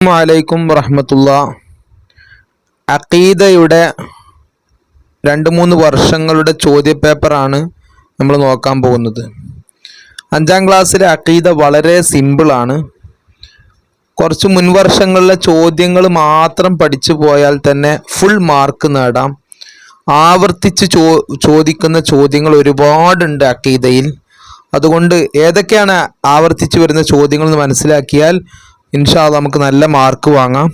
അലൈക്കും വറഹ്മത്തുള്ളാ. അഖീദയുടെ 2-3 വർഷങ്ങളുടെ ചോദ്യപേപ്പറാണ് നമ്മൾ നോക്കാൻ പോകുന്നത്. 5ാം ക്ലാസ്സിലെ അഖീദ വളരെ സിമ്പിളാണ്. കുറച്ച് മുൻവർഷങ്ങളിലെ ചോദ്യങ്ങൾ മാത്രം പഠിച്ചു പോയാൽ തന്നെ ഫുൾ മാർക്ക് നേടാം. ആവർത്തിച്ച് ചോദിക്കുന്ന ചോദ്യങ്ങൾ ഒരുപാടുണ്ട് അഖീദയിൽ. അതുകൊണ്ട് ഏതൊക്കെയാണ് ആവർത്തിച്ച് വരുന്ന ചോദ്യങ്ങൾ എന്ന് മനസ്സിലാക്കിയാൽ ഇൻഷാ അല്ലാഹ് നമുക്ക് നല്ല മാർക്ക് വാങ്ങാം.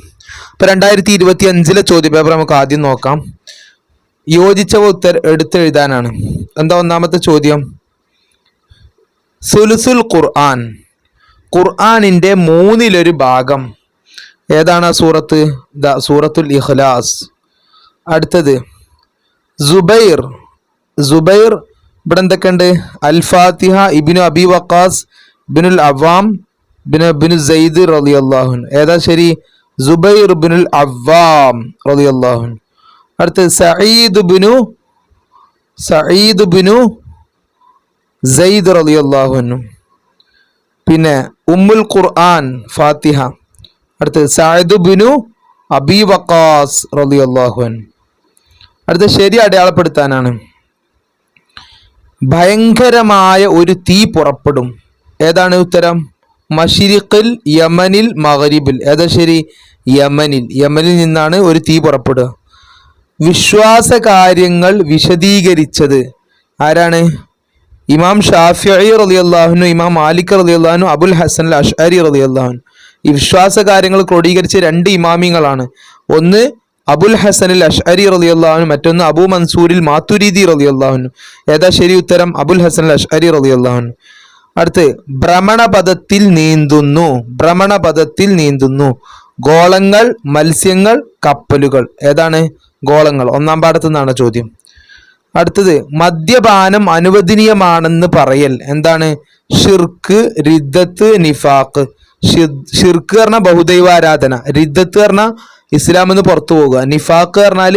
ഇപ്പോൾ 2025 ചോദ്യപേപ്പർ നമുക്ക് ആദ്യം നോക്കാം. യോജിച്ചവ എടുത്തെഴുതാനാണ്. എന്താ ഒന്നാമത്തെ ചോദ്യം? സുലുസുൽ ഖുർആൻ, ഖുർആനിൻ്റെ 1/3 ഭാഗം ഏതാണ്? സൂറത്ത് സൂറത്തുൽ ഇഖ്ലാസ്. അടുത്തത് സുബൈർ. ഇവിടെ എന്തൊക്കെയുണ്ട്? അൽ ഫാത്തിഹ, ഇബ്നു അബി വഖാസ്, ഇബ്നുൽ അവ്വാം, ബിനു സയ്യിദ് റളിയല്ലാഹു അൻഹു. ഏതാ ശരി? സുബൈർ ബിനുൽ അവ്വാം റളിയല്ലാഹു അൻഹു. അടുത്ത് സഈദ് ബിനു സയ്യിദ് റളിയല്ലാഹു അൻഹു. പിന്നെ ഉമ്മുൽ ഖുർആൻ ഫാത്തിഹ. അടുത്ത് സഅദ് ബിനു അബി വഖാസ് റളിയല്ലാഹു അൻഹു. അടുത്ത ശരി അടയാളപ്പെടുത്താനാണ്. ഭയങ്കരമായ ഒരു തീ പുറപ്പെടും. ഏതാണ് ഉത്തരം? മശ്രിഖിൽ, യമനിൽ, മഗ്രിബിൽ. ഏതാ ശരി? യമനിൽ നിന്നാണ് ഒരു തീ പുറപ്പെടുക. വിശ്വാസ കാര്യങ്ങൾ വിശദീകരിച്ചത് ആരാണ്? ഇമാം ഷാഫിഈ റളിയല്ലാഹു അൻഹു, ഇമാം മാലിക് റളിയല്ലാഹു അൻഹു, അബുൽ ഹസൻ അൽ അശ്അരി റളിയല്ലാഹു അൻഹു. ഈ വിശ്വാസ കാര്യങ്ങൾ ക്രോഡീകരിച്ച 2 ഇമാമിങ്ങളാണ്. ഒന്ന് അബുൽ ഹസൻ അൽ അശ്അരി റളിയല്ലാഹു അൻഹു, മറ്റൊന്ന് അബൂ മൻസൂരിൽ മാതുരിദി റളിയല്ലാഹു അൻഹു. ഏതാ ശരി ഉത്തരം? അബുൽ ഹസൻ അൽ അശ്അരി റളിയല്ലാഹു അൻഹു. അടുത്ത് ഭ്രമണപഥത്തിൽ നീന്തുന്നു. ഗോളങ്ങൾ, മത്സ്യങ്ങൾ, കപ്പലുകൾ. ഏതാണ്? ഗോളങ്ങൾ. 1-ാം പാഠത്തു നിന്നാണ് ചോദ്യം. അടുത്തത് മദ്യപാനം അനുവദനീയമാണെന്ന് പറയൽ. എന്താണ്? ഷിർക്ക്, റിദ്ദത്ത്, നിഫാഖ്. ഷിർക്ക് പറഞ്ഞാൽ ബഹുദൈവാരാധന, റിദ്ദത്ത് പറഞ്ഞാൽ ഇസ്ലാം എന്ന് പുറത്തു പോകുക, നിഫാഖ് പറഞ്ഞാൽ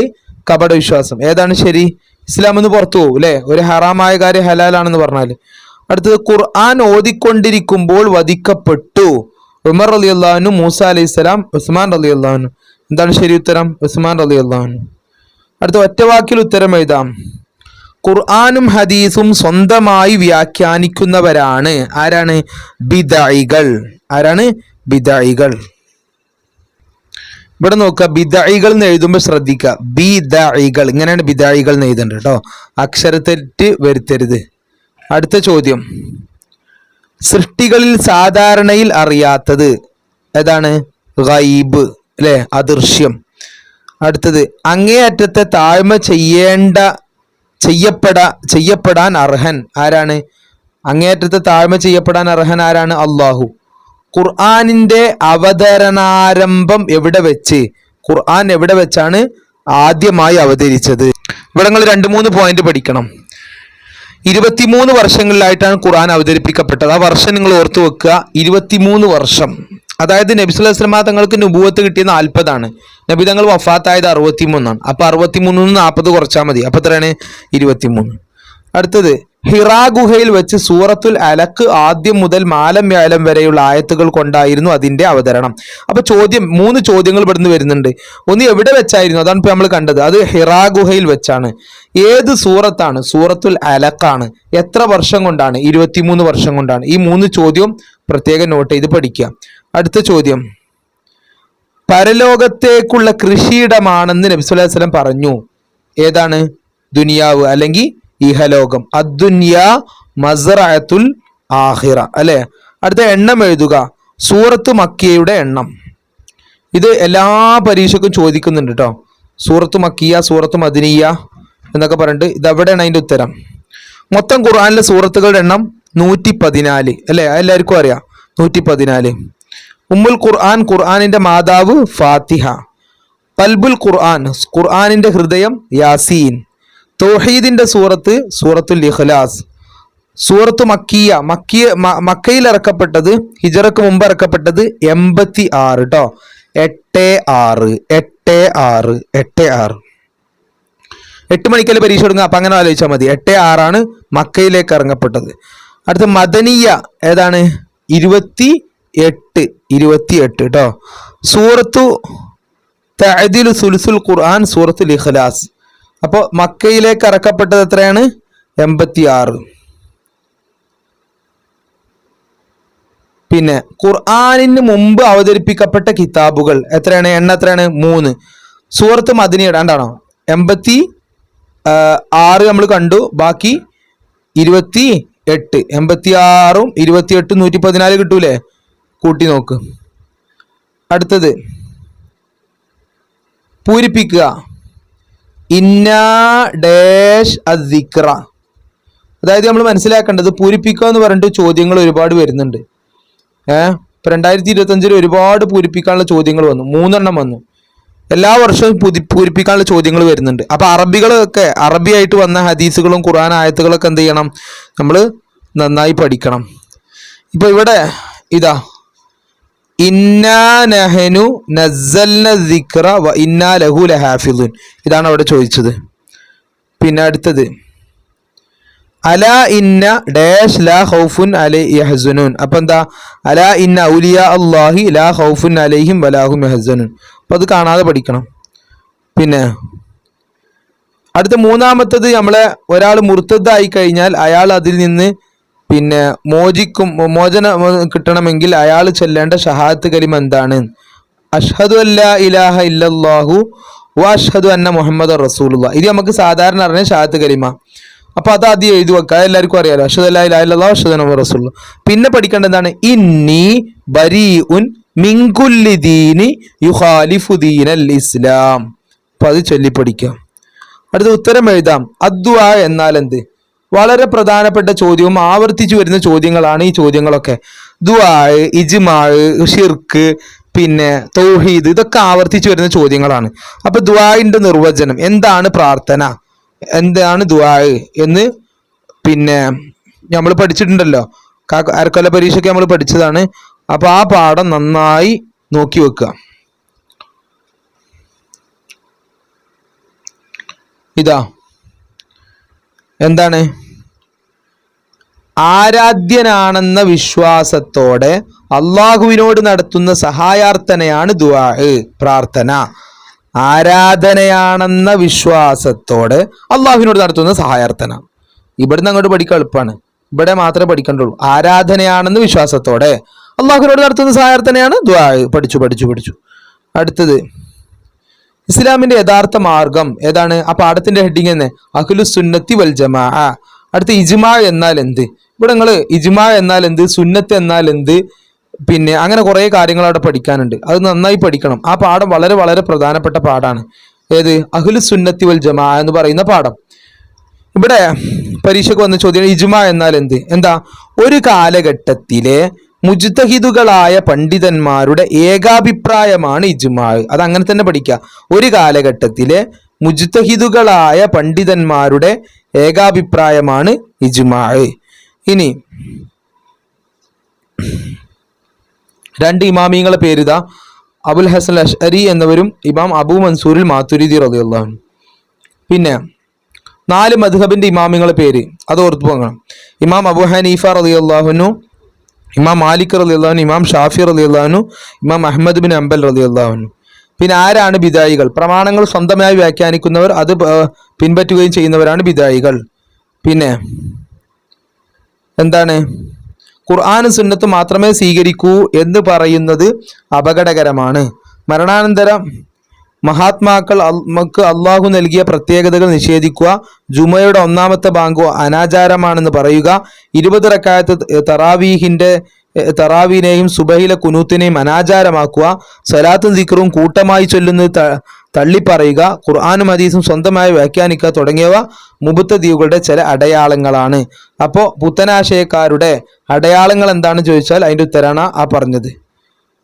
കപട വിശ്വാസം. ഏതാണ് ശരി? ഇസ്ലാം എന്ന് പുറത്തു പോകും അല്ലേ? ഒരു ഹറാമായ കാര്യം ഹലാലാണെന്ന് പറഞ്ഞാൽ. അടുത്തത് ഖുർആൻ ഓതിക്കൊണ്ടിരിക്കുമ്പോൾ വധിക്കപ്പെട്ടു. ഉമർ റളിയല്ലാഹു അൻഹു, മൂസ അലൈഹിസ്സലാം, ഉസ്മാൻ റളിയല്ലാഹു അൻഹു. എന്താണ് ശരി ഉത്തരം? ഉസ്മാൻ റളിയല്ലാഹു അൻഹു. അടുത്ത ഒറ്റവാക്കിൽ ഉത്തരം എഴുതാം. ഖുർആനും ഹദീസും സ്വന്തമായി വ്യാഖ്യാനിക്കുന്നവരാണ് ആരാണ്? ബിദ്അഇകൾ. ആരാണ്? ബിദ്അഇകൾ. ഇവിടെ നോക്കുക, ബിദ്അഇകൾ എന്ന് എഴുതുമ്പോൾ ശ്രദ്ധിക്കുക. ബിദ്അഇകൾ ഇങ്ങനെയാണ് ബിദ്അഇകൾ എന്ന് എഴുതേണ്ടത് കേട്ടോ. അക്ഷരത്തെറ്റ് വരുത്തരുത്. അടുത്ത ചോദ്യം, സൃഷ്ടികളിൽ സാധാരണയിൽ അറിയാത്തത് ഏതാണ്? ഗൈബ് അല്ലെ, അദൃശ്യം. അടുത്തത് അങ്ങേയറ്റത്തെ താഴ്മ ചെയ്യപ്പെടാൻ അർഹൻ ആരാണ്? അങ്ങേയറ്റത്തെ താഴ്മ ചെയ്യപ്പെടാൻ അർഹൻ ആരാണ്? അള്ളാഹു. ഖുർആനിന്റെ അവതരണാരംഭം എവിടെ വെച്ച്? ഖുർആൻ എവിടെ വെച്ചാണ് ആദ്യമായി അവതരിച്ചത്? ഇവിടെ നിങ്ങൾ 2-3 പോയിന്റ് പഠിക്കണം. 23 വർഷങ്ങളിലായിട്ടാണ് ഖുർആൻ അവതരിപ്പിക്കപ്പെട്ടത്. ആ വർഷം നിങ്ങൾ ഓർത്തു വെക്കുക. 23 വർഷം. അതായത് നബി സല്ലല്ലാഹു അലൈഹി വസല്ലം തങ്ങൾക്ക് നുബുവത്ത് കിട്ടിയത് 40 നബി തങ്ങൾ വഫാത്തായത് 63. അപ്പോൾ 63 40 കുറച്ചാൽ മതി. അപ്പോൾ എത്രയാണ്? 23. അടുത്തത് ഹിറാ ഗുഹയിൽ വെച്ച് സൂറത്തുൽ അലക്ക് ആദ്യം മുതൽ മാലം വ്യാലം വരെയുള്ള ആയത്തുകൾ കൊണ്ടായിരുന്നു അതിന്റെ അവതരണം. അപ്പോൾ 3 ചോദ്യങ്ങൾ ഇവിടുന്ന് വരുന്നുണ്ട്. ഒന്ന് എവിടെ വെച്ചായിരുന്നു? അതാണ് ഇപ്പോൾ നമ്മൾ കണ്ടത്. അത് ഹിറാ ഗുഹയിൽ വെച്ചാണ്. ഏത് സൂറത്താണ്? സൂറത്തുൽ അലക്കാണ്. എത്ര വർഷം കൊണ്ടാണ്? 23 വർഷം കൊണ്ടാണ്. ഈ 3 ചോദ്യവും പ്രത്യേകം നോട്ട് ചെയ്ത് പഠിക്കുക. അടുത്ത ചോദ്യം, പരലോകത്തേക്കുള്ള കൃഷിയിടമാണെന്ന് നബി സല്ലല്ലാഹു അലൈഹി വസല്ലം പറഞ്ഞു. ഏതാണ്? ദുനിയാവ് അല്ലെങ്കിൽ ഇഹലോകം. അദ്ദുനിയാ മസ്റഅത്തുൽ ആഖിറ അല്ലെ. അടുത്ത എണ്ണം എഴുതുക. സൂറത്ത് മക്കിയയുടെ എണ്ണം. ഇത് എല്ലാ പരീക്ഷയ്ക്കും ചോദിക്കുന്നുണ്ട് കേട്ടോ. സൂറത്ത് മക്കിയ, സൂറത്ത് മദനിയ എന്നൊക്കെ പറഞ്ഞിട്ട് ഇതെവിടെയാണ് അതിൻ്റെ ഉത്തരം? മൊത്തം ഖുർആനിലെ സൂറത്തുകളുടെ എണ്ണം 114 അല്ലെ. എല്ലാവർക്കും അറിയാം 114. ഉമ്മുൽ ഖുർആൻ, ഖുർആനിന്റെ മാതാവ് ഫാത്തിഹ. ഖൽബുൽ ഖുർആൻ, ഖുർആനിന്റെ ഹൃദയം യാസീൻ. തൗഹീദിന്റെ സൂറത്ത് സൂറത്തുൽ ഇഖ്ലാസ്. സൂറത്ത് മക്കയിൽ ഇറക്കപ്പെട്ടത്, ഹിജറക്ക് മുമ്പ് ഇറക്കപ്പെട്ടത് 86 കേട്ടോ. 86. 8 മണിക്കല്ലേ പരീക്ഷ തുടങ്ങുക. അപ്പം അങ്ങനെ ആലോചിച്ചാൽ മതി. 86 മക്കയിലേക്ക് ഇറങ്ങപ്പെട്ടത്. അടുത്ത മദനിയ ഏതാണ്? 28 കേട്ടോ. സൂറത്തു തഅദിലു സുലുസുൽ ഖുർആൻ സൂറത്തുൽ ഇഖ്ലാസ്. അപ്പോൾ മക്കയിലേക്ക് ഇറക്കപ്പെട്ടത് എത്രയാണ്? 86. പിന്നെ ഖുർആനിന് മുമ്പ് അവതരിപ്പിക്കപ്പെട്ട കിതാബുകൾ എത്രയാണ്? എത്രയാണ്? 3. സൂറത്ത് മദനിയ രണ്ടാണോ? 86 നമ്മൾ കണ്ടു, ബാക്കി 28. 86ഉം 28 114 കിട്ടൂലേ? കൂട്ടി നോക്ക്. അടുത്തത് പൂരിപ്പിക്കുക. ഇന്നാ ഡാഷ് അദ്ദിക്ര. അതായത് നമ്മൾ മനസ്സിലാക്കേണ്ടത് പൂരിപ്പിക്കുക എന്ന് പറഞ്ഞിട്ട് ചോദ്യങ്ങൾ ഒരുപാട് വരുന്നുണ്ട്. ഇപ്പൊ 2025 ഒരുപാട് പൂരിപ്പിക്കാനുള്ള ചോദ്യങ്ങൾ വന്നു, 3 എണ്ണം വന്നു. എല്ലാ വർഷവും പൂരിപ്പിക്കാനുള്ള ചോദ്യങ്ങൾ വരുന്നുണ്ട്. അപ്പൊ അറബികളൊക്കെ അറബിയായിട്ട് വന്ന ഹദീസുകളും ഖുർആൻ ആയത്തുകളൊക്കെ എന്ത് ചെയ്യണം? നമ്മൾ നന്നായി പഠിക്കണം. ഇപ്പൊ ഇവിടെ ഇതാ ഇന്നാ നഹ്നു നസ്സൽന ദിക്റ വ ഇന്നാ ലഹു ലഹാഫിദുൻ, ഇതാണ് അവിടെ ചോദിച്ചത്. പിന്നെ അടുത്തത് അലാ ഇന്ന ഡാഷ് ലാ ഖൗഫുൻ അലൈഹിം യഹ്സനൂൻ. അപ്പൊ എന്താ? അലാ ഇന്ന ഔലിയാ അല്ലാഹി ലാ ഖൗഫുൻ അലൈഹിം വലാ ഹും യഹ്സനൂൻ. അപ്പൊ അത് കാണാതെ പഠിക്കണം. പിന്നെ അടുത്ത മൂന്നാമത്തത്, നമ്മളെ ഒരാൾ മുർത്തദായി കഴിഞ്ഞാൽ അയാൾ അതിൽ നിന്ന് പിന്നെ മോചനം കിട്ടണമെങ്കിൽ അയാൾ ചൊല്ലേണ്ട ഷഹാദത്ത് കലിമ എന്താണ്? അഷ്ഹദു അല്ലാ ഇലാഹ ഇല്ലല്ലാഹു വ അഷ്ഹദു അന്ന മുഹമ്മദ് റസൂലുള്ളാഹ്. ഇത് നമുക്ക് സാധാരണ അറിഞ്ഞ ഷഹാദത്ത് കലിമ. അപ്പൊ അത് ആദ്യം എഴുതി വെക്കുക, എല്ലാവർക്കും അറിയാലോ. അഷ്ഹദു അല്ലാ ഇലാഹ ഇല്ലല്ലാഹു അഷ്ഹദു അന്ന മുഹമ്മദ് റസൂലുള്ളാഹ്. പിന്നെ പഠിക്കേണ്ടത് എന്താണ്? ഇന്നി ബരീഉൻ മിൻ കുല്ലി ദീനി യുഖാലിഫു ദീനൽ ഇസ്ലാം. അപ്പൊ അത് ചൊല്ലി പഠിക്കാം. അടുത്ത ഉത്തരം എഴുതാം. അദ്ദുആ എന്നാൽ എന്ത്? വളരെ പ്രധാനപ്പെട്ട ചോദ്യവും ആവർത്തിച്ചു വരുന്ന ചോദ്യങ്ങളാണ് ഈ ചോദ്യങ്ങളൊക്കെ. ദുആ, ഇജ്മാഅ്, ഷിർക്ക്, പിന്നെ തൗഹീദ്, ഇതൊക്കെ ആവർത്തിച്ചു വരുന്ന ചോദ്യങ്ങളാണ്. അപ്പൊ ദുആഇന്റെ നിർവചനം എന്താണ്? പ്രാർത്ഥന എന്താണ് ദുആ എന്ന് പിന്നെ നമ്മൾ പഠിച്ചിട്ടുണ്ടല്ലോ, അരക്കൊല്ല പരീക്ഷയ്ക്ക് നമ്മൾ പഠിച്ചതാണ്. അപ്പൊ ആ പാഠം നന്നായി നോക്കി വെക്കുക. ഇതാ എന്താണ്? ആരാധ്യനാണെന്ന വിശ്വാസത്തോടെ അള്ളാഹുവിനോട് നടത്തുന്ന സഹായാർത്ഥനയാണ് ദുആ, പ്രാർത്ഥന. ആരാധനയാണെന്ന വിശ്വാസത്തോടെ അള്ളാഹുവിനോട് നടത്തുന്ന സഹായാർത്ഥന. ഇവിടുന്ന് അങ്ങോട്ട് പഠിക്കാൻ എളുപ്പമാണ്, ഇവിടെ മാത്രമേ പഠിക്കണ്ടുള്ളൂ. ആരാധനയാണെന്ന വിശ്വാസത്തോടെ അള്ളാഹുവിനോട് നടത്തുന്ന സഹായാർത്ഥനയാണ് ദുആ. പഠിച്ചു. അടുത്തത് ഇസ്ലാമിന്റെ യഥാർത്ഥ മാർഗം ഏതാണ്? ആ പാഠത്തിന്റെ ഹെഡിങ് തന്നെ അഹ്ലുസ് സുന്നത്തി വൽ ജമാഅ. അടുത്ത ഇജ്മാ എന്നാൽ എന്ത്? ഇവിടെ നിങ്ങൾ ഇജ്മാ എന്നാൽ എന്ത്, സുന്നത്ത് എന്നാൽ എന്ത്, പിന്നെ അങ്ങനെ കുറേ കാര്യങ്ങൾ അവിടെ പഠിക്കാനുണ്ട്. അത് നന്നായി പഠിക്കണം. ആ പാഠം വളരെ വളരെ പ്രധാനപ്പെട്ട പാഠമാണ്. ഏത്? അഹ്ലുസ് സുന്നത്തി വൽ ജമാഅ എന്ന് പറയുന്ന പാഠം. ഇവിടെ പരീക്ഷയ്ക്ക് വന്ന ചോദ്യം ഇജ്മാ എന്നാൽ എന്ത്? എന്താ? ഒരു കാലഘട്ടത്തിലെ മുജ്തഹിദുകളായ പണ്ഡിതന്മാരുടെ ഏകാഭിപ്രായമാണ് ഇജ്മാ. അത് അങ്ങനെ തന്നെ പഠിക്കുക. ഒരു കാലഘട്ടത്തിലെ മുജ്തഹിദുകളായ പണ്ഡിതന്മാരുടെ ഏകാഭിപ്രായമാണ് ഇജ്മാ. ഇനി 2 ഇമാമിങ്ങളെ പേരിതാ. അബുൽ ഹസൻ അഷ്അരി എന്നവരും ഇമാം അബൂ മൻസൂറിൽ മാതുരിദി റളിയല്ലാഹു അൻഹു. പിന്നെ 4 മദ്ഹബിന്റെ ഇമാമിങ്ങളെ പേര് അത് ഓർത്തു പോകണം. ഇമാം അബൂ ഹനീഫ റളിയല്ലാഹു അൻഹു, ഇമാം മാലിക് റളിയല്ലാഹു അൻഹു, ഇമാം ഷാഫി റളിയല്ലാഹു അൻഹു, ഇമാം അഹ്മദ് ബിൻ ഹംബൽ റളിയല്ലാഹു അൻഹു. പിന്നെ ആരാണ് ബിദായികൾ? പ്രമാണങ്ങൾ സ്വന്തമായി വ്യാഖ്യാനിക്കുന്നവർ, അത് പിൻപറ്റുകയും ചെയ്യുന്നവരാണ് ബിദായികൾ. പിന്നെ എന്താണ്? ഖുർആനും സുന്നത്തും മാത്രമേ സ്വീകരിക്കൂ എന്ന് പറയുന്നത് അപകടകരമാണ്. മരണാനന്തരം മഹാത്മാക്കൾ അള്ളാഹു നൽകിയ പ്രത്യേകതകൾ നിഷേധിക്കുക, ജുമയുടെ 1ാമത്തെ ബാങ്ക് അനാചാരമാണെന്ന് പറയുക, 20 റക്അത്ത് തറാവീനെയും സുബഹിലെ കുനൂത്തിനെയും അനാചാരമാക്കുക, സ്വലാത്തും ദിക്റും കൂട്ടമായി ചൊല്ലുന്നത് തള്ളിപ്പറയുക, ഖുർആനും ഹദീസും സ്വന്തമായി വ്യാഖ്യാനിക്കുക തുടങ്ങിയവ മുബത്തദികളുടെ ചില അടയാളങ്ങളാണ്. അപ്പോൾ പുത്തനാശയക്കാരുടെ അടയാളങ്ങൾ എന്താണെന്ന് ചോദിച്ചാൽ അതിൻ്റെ ഉത്തരമാണ് ആ പറഞ്ഞത്.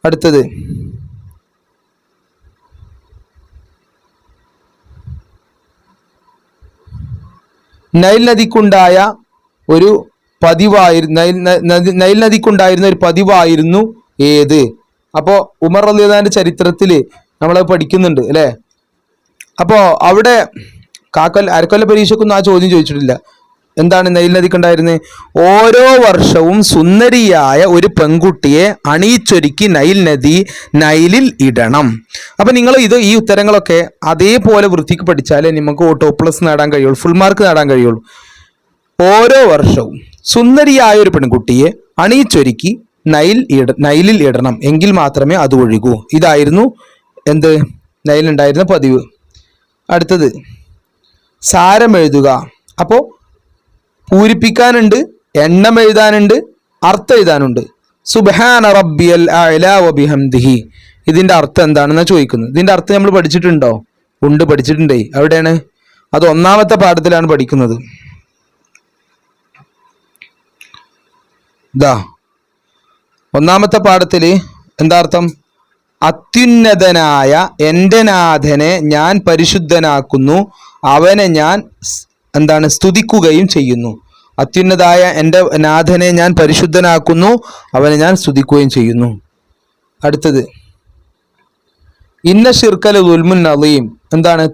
അടുത്തത് നൈൽ നദിക്കുണ്ടായ ഒരു പതിവായിരുന്നു ഏത്? അപ്പോൾ ഉമർ റളിയല്ലാഹുവിന്റെ ചരിത്രത്തിൽ നമ്മളത് പഠിക്കുന്നുണ്ട് അല്ലേ? അപ്പോൾ അവിടെ അരക്കൊല്ല പരീക്ഷയ്ക്കൊന്നും ആ ചോദ്യം ചോദിച്ചിട്ടില്ല. എന്താണ് നൈൽ നദിക്ക് ഉണ്ടായിരുന്നത്? ഓരോ വർഷവും സുന്ദരിയായ ഒരു പെൺകുട്ടിയെ അണിയിച്ചൊരുക്കി നൈലിൽ ഇടണം. അപ്പൊ നിങ്ങൾ ഈ ഉത്തരങ്ങളൊക്കെ അതേപോലെ വൃത്തിക്ക് പഠിച്ചാലേ നമുക്ക് +2 നേടാൻ കഴിയുള്ളൂ, ഫുൾ മാർക്ക് നേടാൻ കഴിയുള്ളൂ. ഓരോ വർഷവും സുന്ദരിയായ ഒരു പെൺകുട്ടിയെ അണിയിച്ചൊരുക്കി നൈലിൽ ഇടണം, എങ്കിൽ മാത്രമേ അത് ഒഴുകൂ. ഇതായിരുന്നു നൈലുണ്ടായിരുന്ന പതിവ്. അടുത്തത് സാരം എഴുതുക. അപ്പോൾ പൂരിപ്പിക്കാനുണ്ട്, എണ്ണം എഴുതാനുണ്ട്, അർത്ഥം എഴുതാനുണ്ട്. സുബ്ഹാന റബ്ബിയൽ അഅ്ലാ വബിഹംദിഹി, ഇതിന്റെ അർത്ഥം എന്താണെന്നാണ് ചോദിക്കുന്നത്. ഇതിന്റെ അർത്ഥം നമ്മൾ പഠിച്ചിട്ടുണ്ടോ? ഉണ്ട്, പഠിച്ചിട്ടുണ്ടേ. എവിടെയാണ് അത്? 1-ാമത്തെ പാഠത്തിലാണ് പഠിക്കുന്നത്. ഇതാ 1-ാമത്തെ പാഠത്തില് എന്താ അർത്ഥം? അത്യുന്നതനായ എൻ്റെ നാഥനെ ഞാൻ പരിശുദ്ധനാക്കുന്നു, അവനെ ഞാൻ സ്തുതിക്കുകയും ചെയ്യുന്നു. അത്യുന്നതായ എൻ്റെ നാഥനെ ഞാൻ പരിശുദ്ധനാക്കുന്നു, അവനെ ഞാൻ സ്തുതിക്കുകയും ചെയ്യുന്നു. അടുത്തത് ഇന്ന ശിർക്കൽ ദുൽമുൻ അളീം,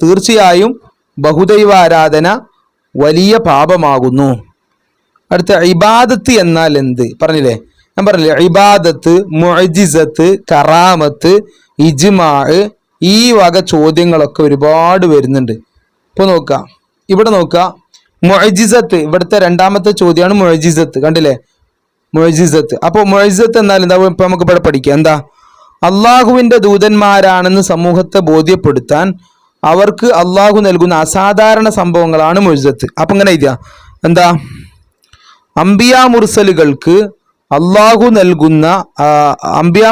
തീർച്ചയായും ബഹുദൈവാരാധന വലിയ പാപമാകുന്നു. അടുത്ത ഇബാദത്ത് എന്നാൽ എന്ത്? പറഞ്ഞില്ലേ, ഞാൻ പറഞ്ഞില്ലേ, ഇബാദത്ത്, മുഅ്ജിസത്ത്, കറാമത്ത്, ഇജ്മാ, ഈ വക ചോദ്യങ്ങളൊക്കെ ഒരുപാട് വരുന്നുണ്ട്. ഇപ്പോൾ നോക്കാം, ഇവിടെ നോക്കുക, മുഅ്ജിസത്ത്, ഇവിടുത്തെ 2-ാമത്തെ ചോദ്യമാണ് മുഅ്ജിസത്ത്. കണ്ടില്ലേ, മുഅ്ജിസത്ത്. അപ്പോൾ മുഅ്ജിസത്ത് എന്നാൽ എന്താ? ഇപ്പൊ നമുക്ക് ഇവിടെ പഠിക്കാം. എന്താ? അള്ളാഹുവിന്റെ ദൂതന്മാരാണെന്ന് സമൂഹത്തെ ബോധ്യപ്പെടുത്താൻ അവർക്ക് അള്ളാഹു നൽകുന്ന അസാധാരണ സംഭവങ്ങളാണ് മുഅ്ജിസത്ത്. അപ്പൊ ഇങ്ങനെ എഴുതിയ എന്താ? അംബിയാ മുർസലുകൾക്ക് അള്ളാഹു നൽകുന്ന അംബിയാ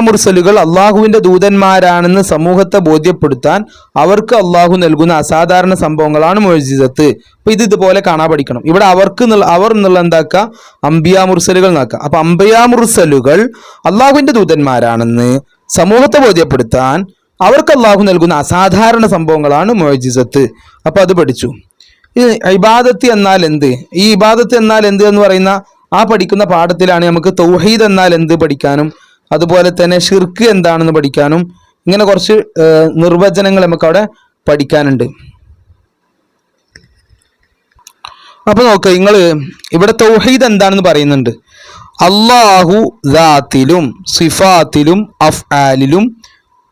മുർസലുകൾ അള്ളാഹുവിന്റെ ദൂതന്മാരാണെന്ന് സമൂഹത്തെ ബോധ്യപ്പെടുത്താൻ അവർക്ക് അള്ളാഹു നൽകുന്ന അസാധാരണ സംഭവങ്ങളാണ് മുഅ്ജിസത്ത്. അപ്പൊ ഇതുപോലെ കാണാൻ പഠിക്കണം. ഇവിടെ അവർ എന്നുള്ള എന്താക്കുക? അംബിയാ മുർസലുകൾ എന്നാക്കുക. അപ്പൊ അംബിയാ മുർസലുകൾ അള്ളാഹുവിന്റെ ദൂതന്മാരാണെന്ന് സമൂഹത്തെ ബോധ്യപ്പെടുത്താൻ അവർക്ക് അള്ളാഹു നൽകുന്ന അസാധാരണ സംഭവങ്ങളാണ് മുഅ്ജിസത്ത്. അപ്പൊ അത് പഠിച്ചു. ഈ ഇബാദത്ത് എന്നാൽ എന്ത്? ഈ ഇബാദത്ത് എന്നാൽ എന്ത് എന്ന് പറയുന്ന ആ പഠിക്കുന്ന പാഠത്തിലാണ് നമുക്ക് തൗഹീദ് എന്നാൽ എന്ത് പഠിക്കാനും, അതുപോലെ തന്നെ ഷിർക്ക് എന്താണെന്ന് പഠിക്കാനും, ഇങ്ങനെ കുറച്ച് നിർവചനങ്ങൾ നമുക്ക് അവിടെ പഠിക്കാനുണ്ട്. അപ്പൊ നോക്കുക, നിങ്ങൾ ഇവിടെ തൗഹീദ് എന്താണെന്ന് പറയുന്നുണ്ട്. അള്ളാഹു ദാത്തിലും സിഫാത്തിലും അഫ്ആലിലും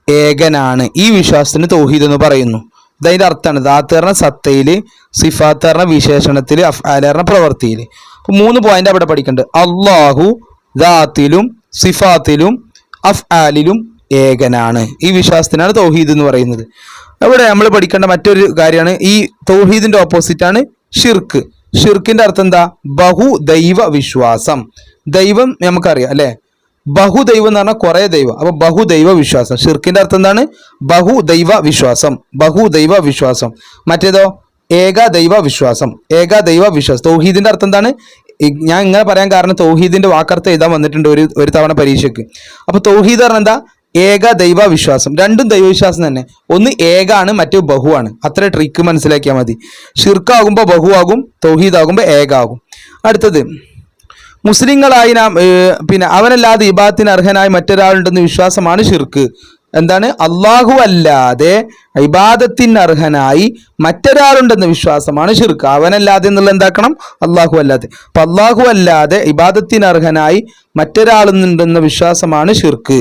ഏകനാണ്. ഈ വിശ്വാസത്തിന് തൗഹീദ് എന്ന് പറയുന്നു. ഇതതിൻ്റെ അർത്ഥമാണ്. ദാത്ത് പറഞ്ഞ സത്തയില്, സിഫാത്ത് പറഞ്ഞ വിശേഷണത്തില്, അഫ്ആല് പറഞ്ഞ പ്രവൃത്തിയില്. അപ്പൊ 3 പോയിന്റ് അവിടെ പഠിക്കുന്നുണ്ട്. അള്ളാഹു ദാത്തിലും സിഫാത്തിലും അഫ്ആലിലും ഏകനാണ്. ഈ വിശ്വാസത്തിനാണ് തൗഹീദ് എന്ന് പറയുന്നത്. അവിടെ നമ്മൾ പഠിക്കേണ്ട മറ്റൊരു കാര്യമാണ്, ഈ തൗഹീദിന്റെ ഓപ്പോസിറ്റ് ആണ് ഷിർക്ക്. ഷിർക്കിന്റെ അർത്ഥം എന്താ? ബഹുദൈവ വിശ്വാസം. ദൈവം നമുക്കറിയാം അല്ലെ, ബഹുദൈവം എന്ന് പറഞ്ഞാൽ കുറെ ദൈവം. അപ്പൊ ബഹുദൈവ വിശ്വാസം. ഷിർക്കിന്റെ അർത്ഥം എന്താണ്? ബഹുദൈവ വിശ്വാസം. മറ്റേതോ ഏകദൈവ വിശ്വാസം. തൗഹീദിന്റെ അർത്ഥം എന്താണ്? ഞാൻ ഇങ്ങനെ പറയാൻ കാരണം തൗഹീദിന്റെ വാക്കർത്ഥം എഴുതാൻ വന്നിട്ടുണ്ട് ഒരു തവണ പരീക്ഷയ്ക്ക്. അപ്പൊ തൗഹീദ് പറഞ്ഞാൽ എന്താ? ഏകദൈവ വിശ്വാസം. രണ്ടും ദൈവവിശ്വാസം തന്നെ. ഒന്ന് ഏകാണ്, മറ്റേ ബഹുവാണ്. അത്ര ട്രിക്ക് മനസ്സിലാക്കിയാൽ മതി. ഷിർക്കാകുമ്പോൾ ബഹുവാകും, തൗഹീദാകുമ്പോൾ ഏകാകും. അടുത്തത് മുസ്ലിങ്ങളായി നാം അവനല്ലാതെ ഇബാദത്തിന് അർഹനായി മറ്റൊരാളുണ്ടെന്ന് വിശ്വാസമാണ് ഷിർക്ക്. എന്താണ്? അള്ളാഹു അല്ലാതെ ഇബാദത്തിന് അർഹനായി മറ്റൊരാളുണ്ടെന്ന വിശ്വാസമാണ് ഷിർക്ക്. അവനല്ലാതെ എന്നുള്ള എന്താക്കണം? അള്ളാഹു അല്ലാതെ. അപ്പൊ അള്ളാഹു അല്ലാതെ ഇബാദത്തിന് അർഹനായി മറ്റൊരാളുണ്ടെന്ന വിശ്വാസമാണ് ഷിർക്ക്.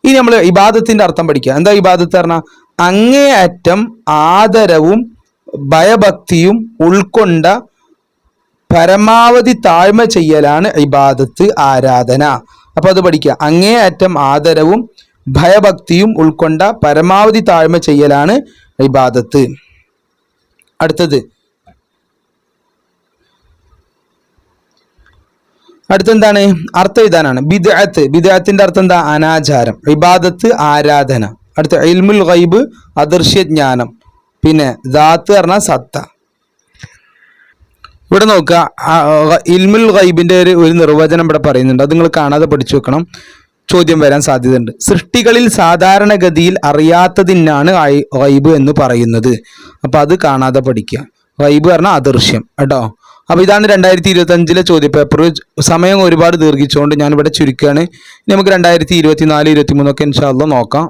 ഇനി നമ്മൾ ഇബാദത്തിന്റെ അർത്ഥം പഠിക്കുക. എന്താ ഇബാദത്ത് പറഞ്ഞാൽ? അങ്ങേയറ്റം ആദരവും ഭയഭക്തിയും ഉൾക്കൊണ്ട പരമാവധി താഴ്മ ചെയ്യലാണ് ഇബാദത്ത്, ആരാധന. അപ്പൊ അത് പഠിക്കുക. അങ്ങേയറ്റം ആദരവും ഭയഭക്തിയും ഉൾക്കൊണ്ട പരമാവധി താഴ്മ ചെയ്യലാണ് ഇബാദത്ത്. അടുത്തെന്താണ്? അർത്ഥം എഴുതാനാണ്. ബിദ്അത്തിന്റെ അർത്ഥം എന്താ? അനാചാരം. ഇബാദത്ത് ആരാധന. അടുത്ത ഇൽമുൽ ഗൈബ് അദൃശ്യജ്ഞാനം. പിന്നെ ദാത്ത് പറഞ്ഞാൽ സത്ത. ഇവിടെ നോക്കുക, ഇൽമുൽ ഗൈബിന്റെ ഒരു നിർവചനം ഇവിടെ പറയുന്നുണ്ട്. അത് നിങ്ങൾ കാണാതെ പഠിച്ചു വെക്കണം, ചോദ്യം വരാൻ സാധ്യതയുണ്ട്. സൃഷ്ടികളിൽ സാധാരണഗതിയിൽ അറിയാത്തതിനാണ് ഗൈബ് എന്ന് പറയുന്നത്. അപ്പൊ അത് കാണാതെ പഠിക്കുക. ഗൈബ് പറഞ്ഞാൽ അദൃശ്യം കേട്ടോ. അപ്പൊ ഇതാണ് 2025 ചോദ്യപേപ്പർ. സമയം ഒരുപാട് ദീർഘിച്ചുകൊണ്ട് ഞാൻ ഇവിടെ ചുരുക്കുകയാണ്. നമുക്ക് 2024-23 ഒക്കെ ഇൻഷാ അല്ലാഹ് നോക്കാം.